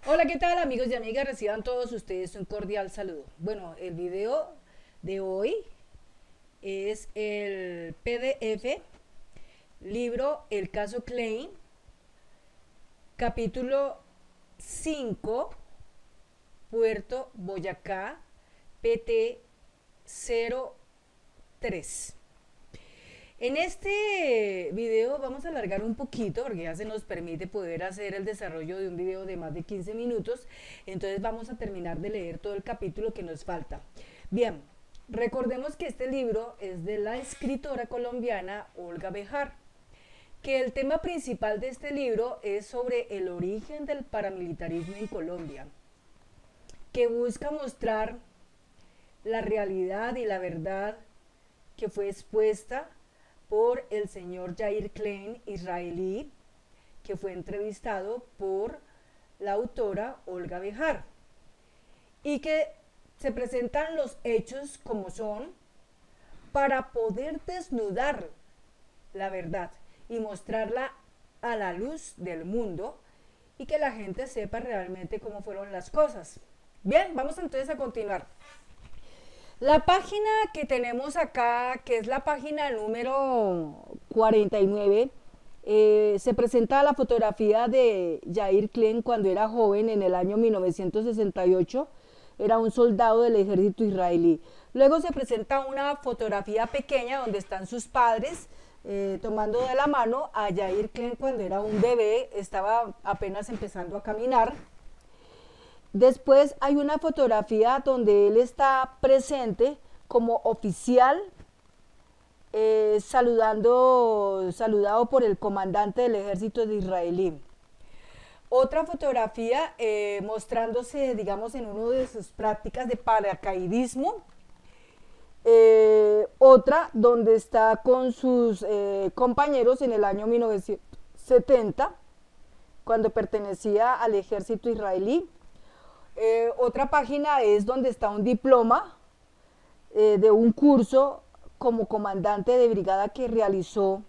Hola, ¿qué tal amigos y amigas? Reciban todos ustedes un cordial saludo. Bueno, el video de hoy es el PDF, libro El caso Klein, capítulo 5, Puerto Boyacá, PT 03. En este video vamos a alargar un poquito porque ya se nos permite poder hacer el desarrollo de un video de más de 15 minutos. Entonces vamos a terminar de leer todo el capítulo que nos falta. Bien, recordemos que este libro es de la escritora colombiana Olga Bejar, que el tema principal de este libro es sobre el origen del paramilitarismo en Colombia, que busca mostrar la realidad y la verdad que fue expuesta por el señor Jair Klein, israelí, que fue entrevistado por la autora Olga Bejar, y que se presentan los hechos como son para poder desnudar la verdad y mostrarla a la luz del mundo y que la gente sepa realmente cómo fueron las cosas. Bien, vamos entonces a continuar. La página que tenemos acá, que es la página número 49, se presenta la fotografía de Jair Klein cuando era joven en el año 1968. Era un soldado del ejército israelí. Luego se presenta una fotografía pequeña donde están sus padres tomando de la mano a Jair Klein cuando era un bebé, estaba apenas empezando a caminar. Después hay una fotografía donde él está presente como oficial, saludado por el comandante del ejército de israelí. Otra fotografía mostrándose, digamos, en una de sus prácticas de paracaidismo. Otra donde está con sus compañeros en el año 1970, cuando pertenecía al ejército israelí. Otra página es donde está un diploma de un curso como comandante de brigada que realizó.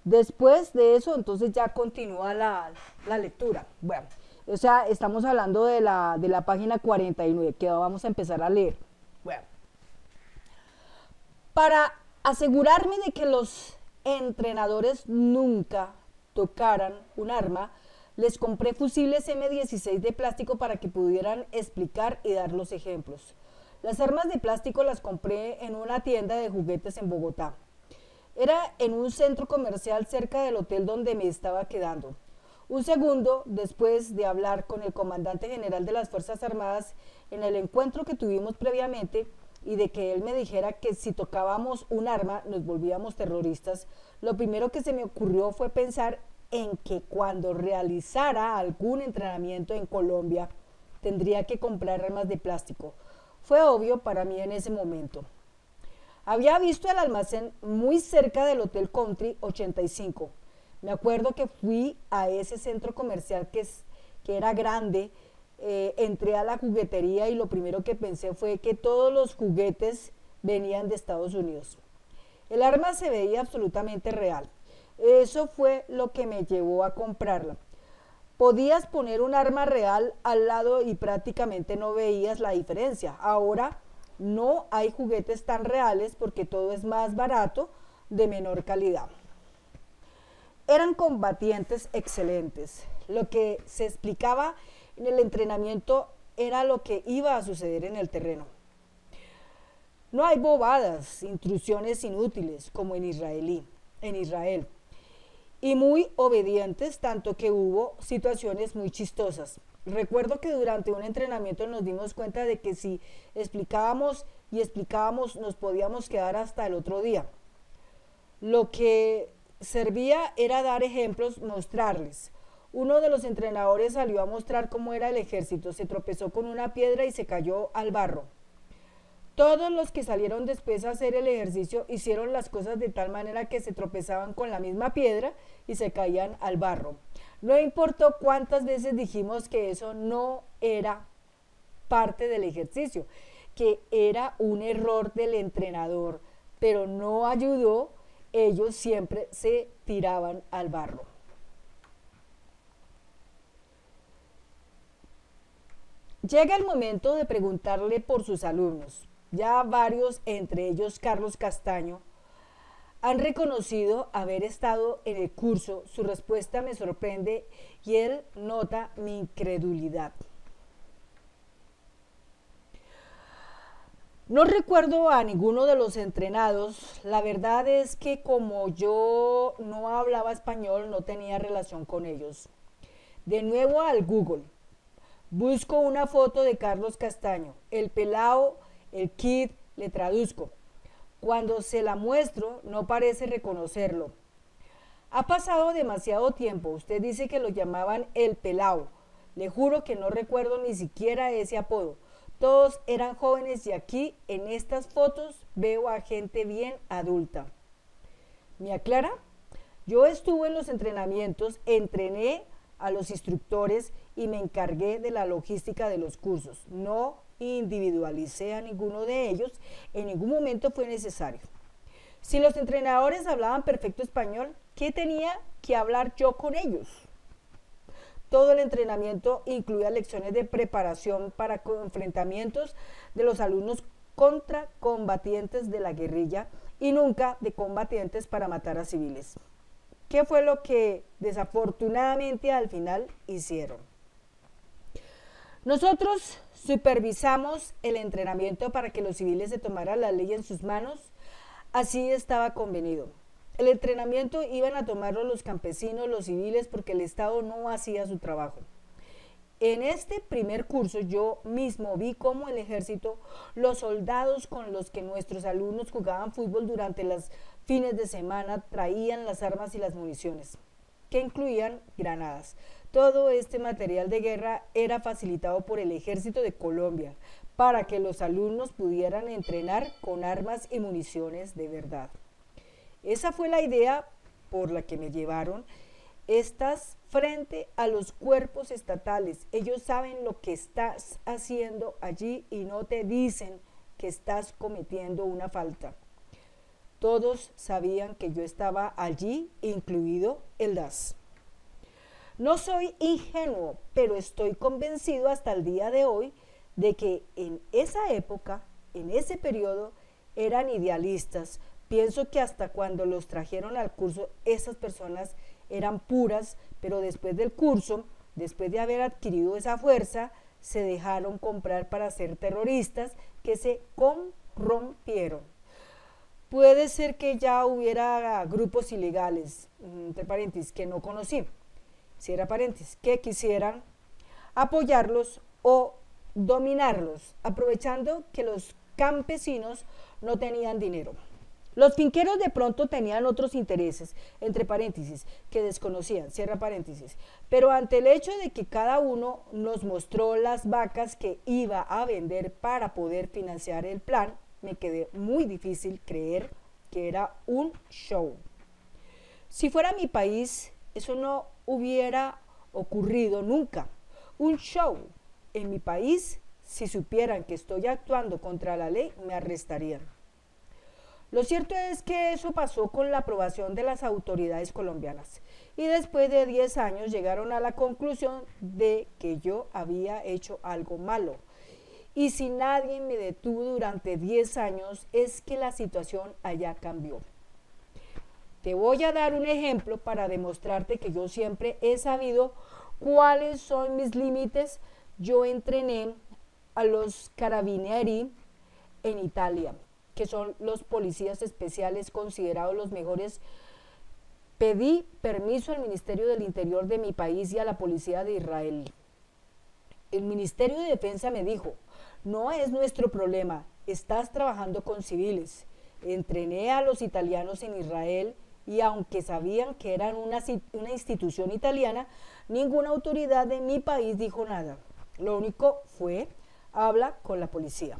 Después de eso, entonces ya continúa la lectura. Bueno, o sea, estamos hablando de la página 49, que vamos a empezar a leer. Bueno, para asegurarme de que los entrenadores nunca tocaran un arma, les compré fusiles M16 de plástico para que pudieran explicar y dar los ejemplos. Las armas de plástico las compré en una tienda de juguetes en Bogotá. Era en un centro comercial cerca del hotel donde me estaba quedando. Un segundo después de hablar con el comandante general de las Fuerzas Armadas en el encuentro que tuvimos previamente y de que él me dijera que si tocábamos un arma nos volvíamos terroristas, lo primero que se me ocurrió fue pensar en que cuando realizara algún entrenamiento en Colombia tendría que comprar armas de plástico. Fue obvio para mí en ese momento. Había visto el almacén muy cerca del Hotel Country 85. Me acuerdo que fui a ese centro comercial que era grande, entré a la juguetería y lo primero que pensé fue que todos los juguetes venían de Estados Unidos. El arma se veía absolutamente real. Eso fue lo que me llevó a comprarla. Podías poner un arma real al lado y prácticamente no veías la diferencia. Ahora no hay juguetes tan reales porque todo es más barato, de menor calidad. Eran combatientes excelentes. Lo que se explicaba en el entrenamiento era lo que iba a suceder en el terreno. No hay bobadas, intrusiones inútiles como en Israel. Y muy obedientes, tanto que hubo situaciones muy chistosas. Recuerdo que durante un entrenamiento nos dimos cuenta de que si explicábamos nos podíamos quedar hasta el otro día. Lo que servía era dar ejemplos, mostrarles. Uno de los entrenadores salió a mostrar cómo era el ejército, se tropezó con una piedra y se cayó al barro. Todos los que salieron después a hacer el ejercicio hicieron las cosas de tal manera que se tropezaban con la misma piedra y se caían al barro. No importó cuántas veces dijimos que eso no era parte del ejercicio, que era un error del entrenador, pero no ayudó, ellos siempre se tiraban al barro. Llega el momento de preguntarle por sus alumnos. Ya varios, entre ellos Carlos Castaño, han reconocido haber estado en el curso. Su respuesta me sorprende y él nota mi incredulidad. No recuerdo a ninguno de los entrenados. La verdad es que como yo no hablaba español, no tenía relación con ellos. De nuevo al Google. Busco una foto de Carlos Castaño. El pelao, el kid, le traduzco. Cuando se la muestro, no parece reconocerlo. Ha pasado demasiado tiempo. Usted dice que lo llamaban el pelao. Le juro que no recuerdo ni siquiera ese apodo. Todos eran jóvenes y aquí en estas fotos veo a gente bien adulta. ¿Me aclara? Yo estuve en los entrenamientos, entrené a los instructores y me encargué de la logística de los cursos. No individualicé a ninguno de ellos, en ningún momento fue necesario. Si los entrenadores hablaban perfecto español, ¿qué tenía que hablar yo con ellos? Todo el entrenamiento incluía lecciones de preparación para enfrentamientos de los alumnos contra combatientes de la guerrilla y nunca de combatientes para matar a civiles. ¿Qué fue lo que desafortunadamente al final hicieron? Nosotros supervisamos el entrenamiento para que los civiles se tomaran la ley en sus manos. Así estaba convenido. El entrenamiento iban a tomarlo los campesinos, los civiles, porque el Estado no hacía su trabajo. En este primer curso yo mismo vi cómo el ejército, los soldados con los que nuestros alumnos jugaban fútbol durante los fines de semana, traían las armas y las municiones, que incluían granadas. Todo este material de guerra era facilitado por el Ejército de Colombia para que los alumnos pudieran entrenar con armas y municiones de verdad. Esa fue la idea por la que me llevaron. Estás frente a los cuerpos estatales. Ellos saben lo que estás haciendo allí y no te dicen que estás cometiendo una falta. Todos sabían que yo estaba allí, incluido el DAS. No soy ingenuo, pero estoy convencido hasta el día de hoy de que en esa época, en ese periodo, eran idealistas. Pienso que hasta cuando los trajeron al curso, esas personas eran puras, pero después del curso, después de haber adquirido esa fuerza, se dejaron comprar para ser terroristas que se corrompieron. Puede ser que ya hubiera grupos ilegales, entre paréntesis, que no conocí, cierra paréntesis, que quisieran apoyarlos o dominarlos, aprovechando que los campesinos no tenían dinero. Los finqueros de pronto tenían otros intereses, entre paréntesis, que desconocían, cierra paréntesis, pero ante el hecho de que cada uno nos mostró las vacas que iba a vender para poder financiar el plan, me quedé muy difícil creer que era un show. Si fuera mi país, eso no hubiera ocurrido nunca. Un show. En mi país, si supieran que estoy actuando contra la ley, me arrestarían. Lo cierto es que eso pasó con la aprobación de las autoridades colombianas y después de 10 años llegaron a la conclusión de que yo había hecho algo malo. Y si nadie me detuvo durante 10 años es que la situación allá cambió. Te voy a dar un ejemplo para demostrarte que yo siempre he sabido cuáles son mis límites. Yo entrené a los carabinieri en Italia, que son los policías especiales considerados los mejores. Pedí permiso al Ministerio del Interior de mi país y a la policía de Israel. El Ministerio de Defensa me dijo, no es nuestro problema, estás trabajando con civiles. Entrené a los italianos en Israel y aunque sabían que eran una institución italiana, ninguna autoridad de mi país dijo nada. Lo único fue, habla con la policía.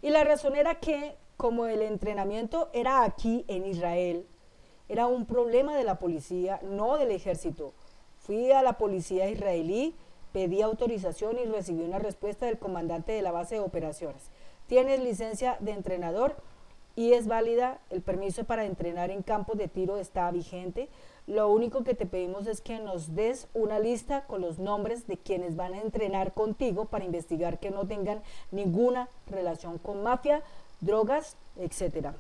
Y la razón era que, como el entrenamiento era aquí en Israel, era un problema de la policía, no del ejército. Fui a la policía israelí, pedí autorización y recibí una respuesta del comandante de la base de operaciones. ¿Tienes licencia de entrenador? y es válida. El permiso para entrenar en campos de tiro está vigente. Lo único que te pedimos es que nos des una lista con los nombres de quienes van a entrenar contigo para investigar que no tengan ninguna relación con mafia, drogas, etcétera.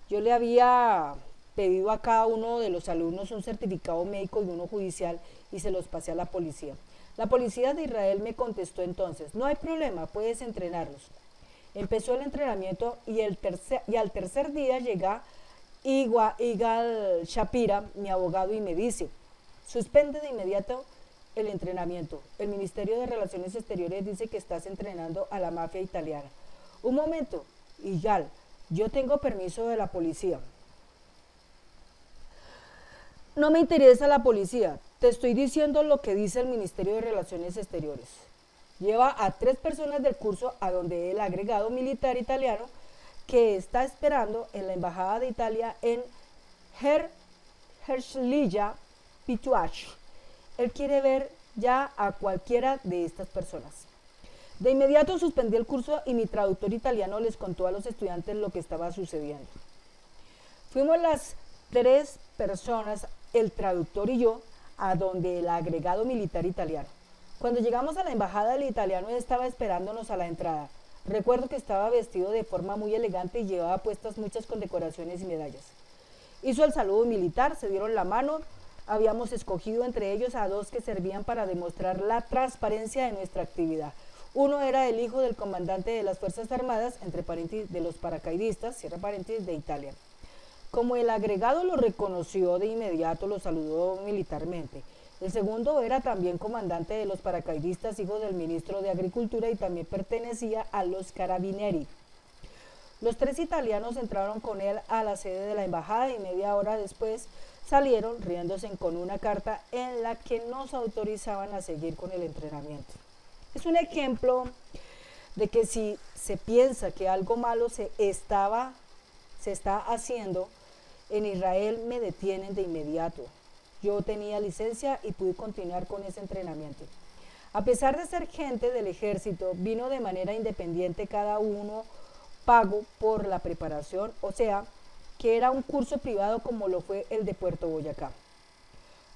Yo le había pedido a cada uno de los alumnos un certificado médico y uno judicial y se los pasé a la policía. La policía de Israel me contestó entonces: no hay problema, puedes entrenarlos. Empezó el entrenamiento y al tercer día llega Igal Shapira, mi abogado, y me dice: suspende de inmediato el entrenamiento. El Ministerio de Relaciones Exteriores dice que estás entrenando a la mafia italiana. Un momento, Igal, yo tengo permiso de la policía. No me interesa la policía, te estoy diciendo lo que dice el Ministerio de Relaciones Exteriores. Lleva a 3 personas del curso a donde el agregado militar italiano que está esperando en la Embajada de Italia en Herzliya Pituach. Él quiere ver ya a cualquiera de estas personas. De inmediato suspendí el curso y mi traductor italiano les contó a los estudiantes lo que estaba sucediendo. Fuimos las 3 personas, el traductor y yo, a donde el agregado militar italiano. Cuando llegamos a la embajada, el italiano estaba esperándonos a la entrada. Recuerdo que estaba vestido de forma muy elegante y llevaba puestas muchas condecoraciones y medallas. Hizo el saludo militar, se dieron la mano. Habíamos escogido entre ellos a 2 que servían para demostrar la transparencia de nuestra actividad. Uno era el hijo del comandante de las Fuerzas Armadas, entre paréntesis, de los paracaidistas, cierra paréntesis, de Italia. Como el agregado lo reconoció de inmediato, lo saludó militarmente. El segundo era también comandante de los paracaidistas, hijo del ministro de Agricultura, y también pertenecía a los Carabinieri. Los 3 italianos entraron con él a la sede de la embajada y media hora después salieron riéndose con una carta en la que nos autorizaban a seguir con el entrenamiento. Es un ejemplo de que si se piensa que algo malo se está haciendo, en Israel me detienen de inmediato. Yo tenía licencia y pude continuar con ese entrenamiento. A pesar de ser gente del ejército, vino de manera independiente, cada uno pago por la preparación, o sea, que era un curso privado como lo fue el de Puerto Boyacá.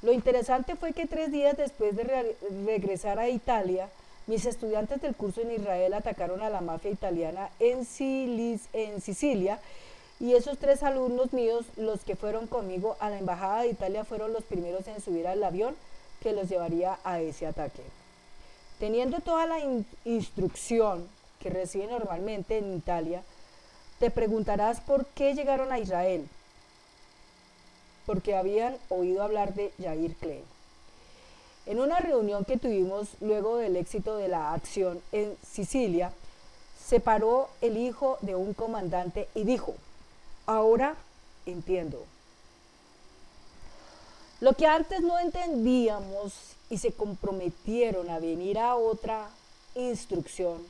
Lo interesante fue que 3 días después de regresar a Italia, mis estudiantes del curso en Israel atacaron a la mafia italiana en Sicilia, y esos 3 alumnos míos, los que fueron conmigo a la embajada de Italia, fueron los primeros en subir al avión que los llevaría a ese ataque. Teniendo toda la instrucción que reciben normalmente en Italia, te preguntarás por qué llegaron a Israel. Porque habían oído hablar de Yair Klein. En una reunión que tuvimos luego del éxito de la acción en Sicilia, se paró el hijo de un comandante y dijo: ahora entiendo. Lo que antes no entendíamos y se comprometieron a venir a otra instrucción,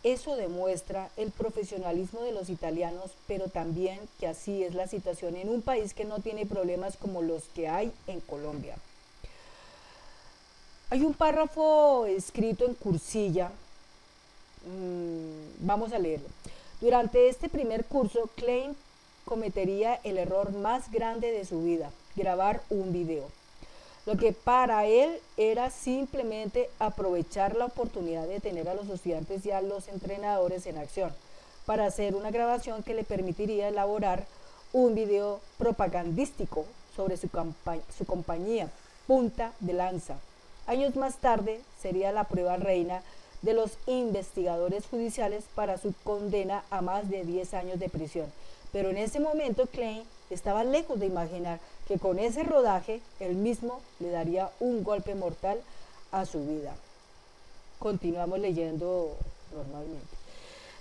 eso demuestra el profesionalismo de los italianos, pero también que así es la situación en un país que no tiene problemas como los que hay en Colombia. Hay un párrafo escrito en cursilla, vamos a leerlo. Durante este primer curso, Klein cometería el error más grande de su vida: grabar un video. Lo que para él era simplemente aprovechar la oportunidad de tener a los estudiantes y a los entrenadores en acción para hacer una grabación que le permitiría elaborar un video propagandístico sobre su compañía, Punta de Lanza. Años más tarde sería la prueba reina de los investigadores judiciales para su condena a más de 10 años de prisión. Pero en ese momento Klein estaba lejos de imaginar que con ese rodaje él mismo le daría un golpe mortal a su vida. Continuamos leyendo normalmente.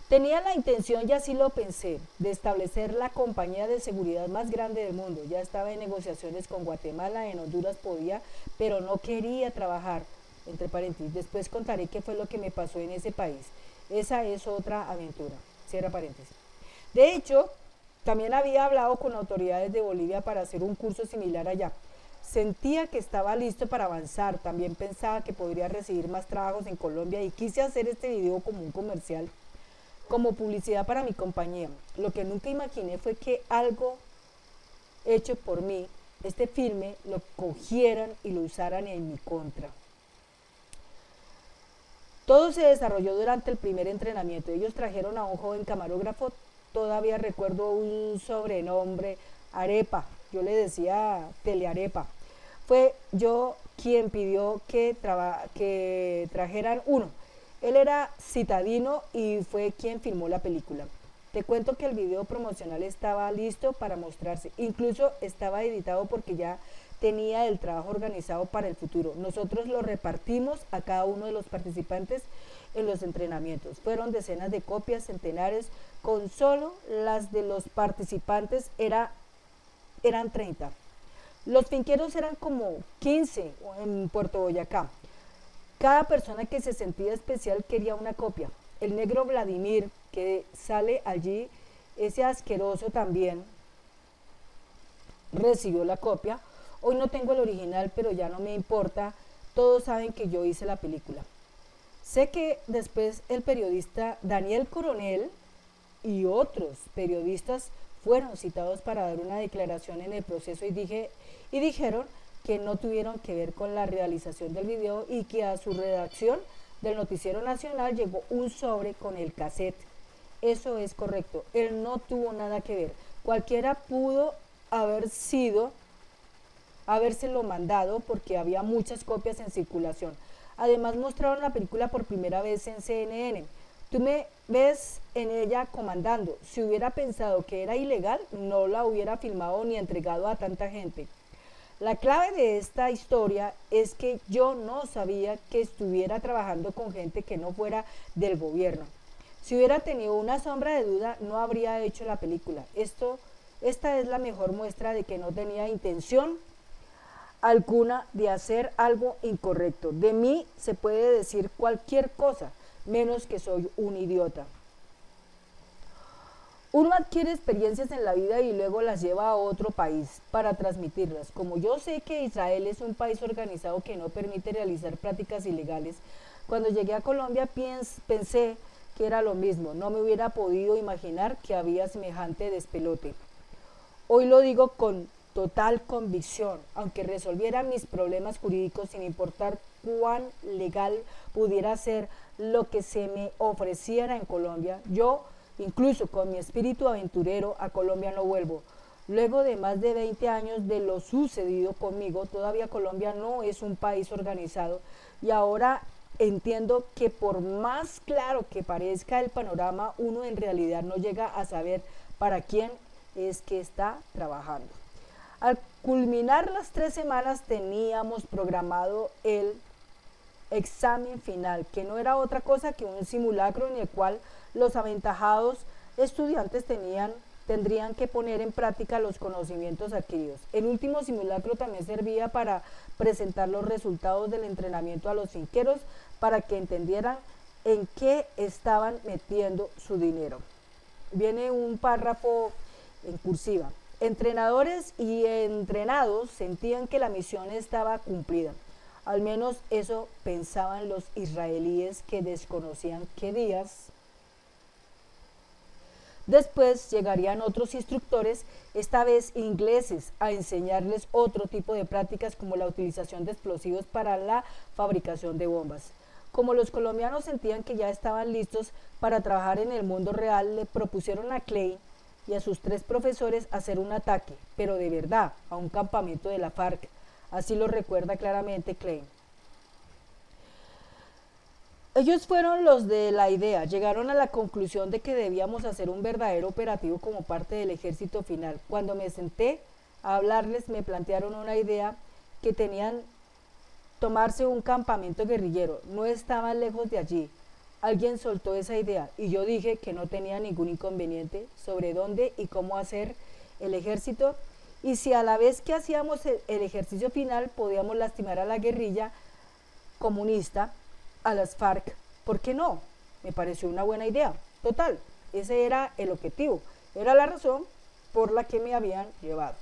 Tenía la intención, y así lo pensé, de establecer la compañía de seguridad más grande del mundo. Ya estaba en negociaciones con Guatemala, en Honduras podía, pero no quería trabajar, entre paréntesis. Después contaré qué fue lo que me pasó en ese país. Esa es otra aventura, cierra paréntesis. De hecho, también había hablado con autoridades de Bolivia para hacer un curso similar allá. Sentía que estaba listo para avanzar. También pensaba que podría recibir más trabajos en Colombia y quise hacer este video como un comercial. como publicidad para mi compañía. Lo que nunca imaginé fue que algo hecho por mí, este filme, lo cogieran y lo usaran en mi contra. Todo se desarrolló durante el primer entrenamiento. Ellos trajeron a un joven camarógrafo, todavía recuerdo un sobrenombre, Arepa, yo le decía Telearepa. Fue yo quien pidió que trajeran uno. Él era citadino y fue quien filmó la película. Te cuento que el video promocional estaba listo para mostrarse, incluso estaba editado porque ya tenía el trabajo organizado para el futuro. Nosotros lo repartimos a cada uno de los participantes en los entrenamientos. Fueron decenas de copias, centenares, con solo las de los participantes eran 30. Los finqueros eran como 15 en Puerto Boyacá. Cada persona que se sentía especial quería una copia. El negro Vladimir, que sale allí, ese asqueroso también, recibió la copia. Hoy no tengo el original, pero ya no me importa. Todos saben que yo hice la película. Sé que después el periodista Daniel Coronel y otros periodistas fueron citados para dar una declaración en el proceso y dijeron que no tuvieron que ver con la realización del video y que a su redacción del Noticiero Nacional llegó un sobre con el cassette. Eso es correcto, él no tuvo nada que ver. Cualquiera pudo habérselo mandado porque había muchas copias en circulación. Además mostraron la película por primera vez en CNN. Tú me ves en ella comandando. Si hubiera pensado que era ilegal, no la hubiera filmado ni entregado a tanta gente. La clave de esta historia es que yo no sabía que estuviera trabajando con gente que no fuera del gobierno. Si hubiera tenido una sombra de duda, no habría hecho la película. Esta es la mejor muestra de que no tenía intención alguna de hacer algo incorrecto. De mí se puede decir cualquier cosa, menos que soy un idiota. Uno adquiere experiencias en la vida y luego las lleva a otro país para transmitirlas. Como yo sé que Israel es un país organizado que no permite realizar prácticas ilegales, cuando llegué a Colombia pensé que era lo mismo. No me hubiera podido imaginar que había semejante despelote. Hoy lo digo con total convicción, aunque resolviera mis problemas jurídicos sin importar cuán legal pudiera ser lo que se me ofreciera en Colombia, yo, incluso con mi espíritu aventurero, a Colombia no vuelvo. Luego de más de 20 años de lo sucedido conmigo, todavía Colombia no es un país organizado y ahora entiendo que por más claro que parezca el panorama, uno en realidad no llega a saber para quién es que está trabajando. Al culminar las 3 semanas teníamos programado el examen final, que no era otra cosa que un simulacro en el cual los aventajados estudiantes tendrían que poner en práctica los conocimientos adquiridos. El último simulacro también servía para presentar los resultados del entrenamiento a los finqueros para que entendieran en qué estaban metiendo su dinero. Viene un párrafo en cursiva. Entrenadores y entrenados sentían que la misión estaba cumplida. Al menos eso pensaban los israelíes, que desconocían qué días después llegarían otros instructores, esta vez ingleses, a enseñarles otro tipo de prácticas como la utilización de explosivos para la fabricación de bombas. Como los colombianos sentían que ya estaban listos para trabajar en el mundo real, le propusieron a Klein y a sus 3 profesores hacer un ataque, pero de verdad, a un campamento de la FARC. Así lo recuerda claramente Klein. Ellos fueron los de la idea, llegaron a la conclusión de que debíamos hacer un verdadero operativo como parte del ejército final. Cuando me senté a hablarles, me plantearon una idea que tenían tomarse un campamento guerrillero. No estaban lejos de allí. Alguien soltó esa idea y yo dije que no tenía ningún inconveniente sobre dónde y cómo hacer el ejército, y si a la vez que hacíamos el ejercicio final podíamos lastimar a la guerrilla comunista, a las FARC, ¿por qué no? Me pareció una buena idea. Total, ese era el objetivo, era la razón por la que me habían llevado.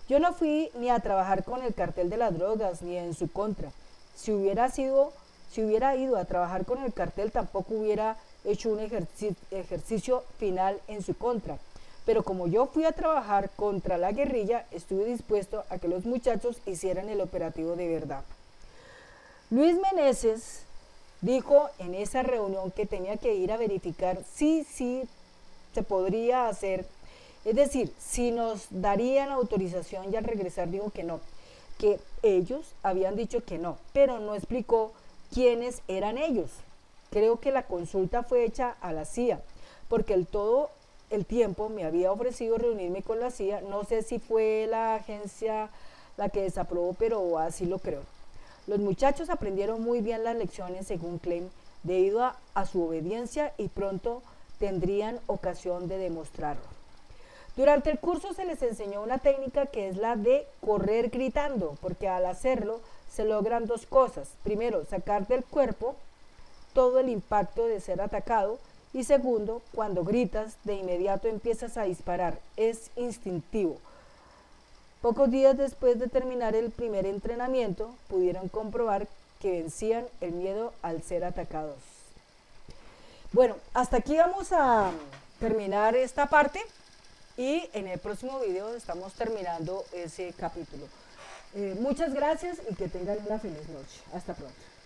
Yo no fui ni a trabajar con el cartel de las drogas ni en su contra. Si hubiera ido a trabajar con el cartel, tampoco hubiera hecho un ejercicio final en su contra. Pero como yo fui a trabajar contra la guerrilla, estuve dispuesto a que los muchachos hicieran el operativo de verdad. Luis Meneses dijo en esa reunión que tenía que ir a verificar si se podría hacer, es decir, si nos darían autorización, y al regresar dijo que no, que ellos habían dicho que no, pero no explicó quiénes eran ellos. Creo que la consulta fue hecha a la CIA, porque todo el tiempo me había ofrecido reunirme con la CIA, no sé si fue la agencia la que desaprobó, pero así lo creo. Los muchachos aprendieron muy bien las lecciones según Klein, debido a su obediencia y pronto tendrían ocasión de demostrarlo. Durante el curso se les enseñó una técnica que es la de correr gritando, porque al hacerlo se logran dos cosas. Primero, sacar del cuerpo todo el impacto de ser atacado, y segundo, cuando gritas, de inmediato empiezas a disparar, es instintivo. Pocos días después de terminar el primer entrenamiento, pudieron comprobar que vencían el miedo al ser atacados. Bueno, hasta aquí vamos a terminar esta parte y en el próximo video estamos terminando ese capítulo. Muchas gracias y que tengan una feliz noche. Hasta pronto.